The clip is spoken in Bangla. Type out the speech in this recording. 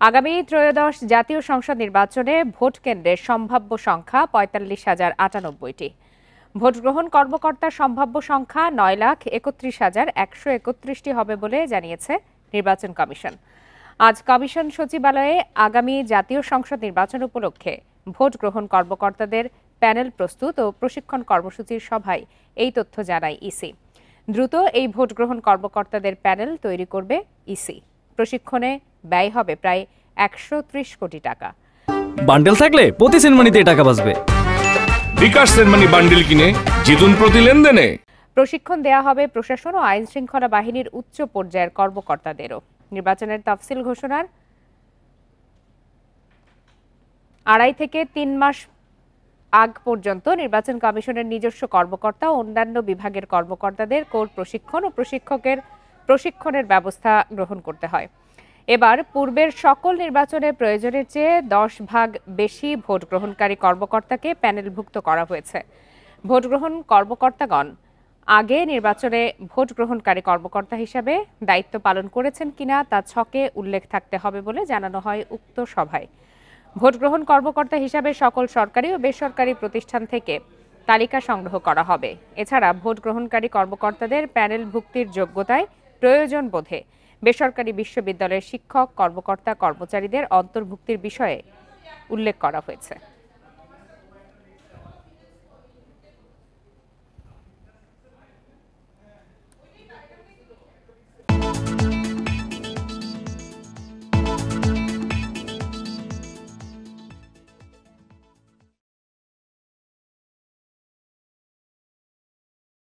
আগামী ত্রয়োদশ জাতীয় সংসদ নির্বাচনে ভোট কেন্দ্রের সম্ভাব্য সংখ্যা ৪৫,০৯৮টি। ভোট গ্রহণ কর্মকর্তার সম্ভাব্য সংখ্যা ৯,৩১,১৩১টি হবে বলে জানিয়েছে নির্বাচন কমিশন। আজ কমিশন সচিবালয়ে আগামী জাতীয় সংসদ নির্বাচন উপলক্ষে ভোট গ্রহণ কর্মকর্তাদের প্যানেল প্রস্তুত ও প্রশিক্ষণ কর্মসূচির সভায় এই তথ্য জানায় ইসি। দ্রুত এই ভোট গ্রহণ কর্মকর্তাদের প্যানেল তৈরি করবে ইসি। প্রশিক্ষণে ব্যয় হবে প্রায় ১৩০ কোটি টাকা। বান্ডেল থাকলে প্রতি সেনমানিতে টাকা বাঁচবে। বিকাশ সেনমানি বান্ডেল কিনে জিতুন প্রতি লেনদেনে। প্রশিক্ষণ দেয়া হবে প্রশাসন ও আইন শৃঙ্খলা বাহিনীর উচ্চ পর্যায়ের কর্মকর্তাদেরও। নির্বাচনের তফসিল ঘোষণার ২.৫ থেকে ৩ মাস আগ পর্যন্ত নির্বাচন কমিশনের নিজস্ব কর্মকর্তা ও অন্যান্য বিভাগের কর্মকর্তাদের কোর প্রশিক্ষণ ও প্রশিক্ষকের প্রশিক্ষণের ব্যবস্থা গ্রহণ করতে হয়। এবার পূর্বের সকল নির্বাচনের প্রয়োজনের চেয়ে ১০ ভাগ বেশি ভোট গ্রহণকারী কর্মকর্তাকে প্যানেলভুক্ত করা হয়েছে। ভোট গ্রহণ কর্মকর্তাগণ আগে নির্বাচনে ভোট গ্রহণকারী কর্মকর্তা হিসেবে দায়িত্ব পালন করেছেন কিনা তা ছকে উল্লেখ থাকতে হবে বলে জানানো হয় উক্ত সভায়। ভোট গ্রহণ কর্মকর্তা হিসাবে সকল সরকারি ও বেসরকারি প্রতিষ্ঠান থেকে তালিকা সংগ্রহ করা হবে। এছাড়া ভোট গ্রহণকারী কর্মকর্তাদের প্যানেল ভুক্তির যোগ্যতায় প্রয়োজন বোধে বেসরকারি বিশ্ববিদ্যালয়ের শিক্ষক, কর্মকর্তা, কর্মচারীদের অন্তর্ভুক্তির বিষয়ে উল্লেখ করা হয়েছে।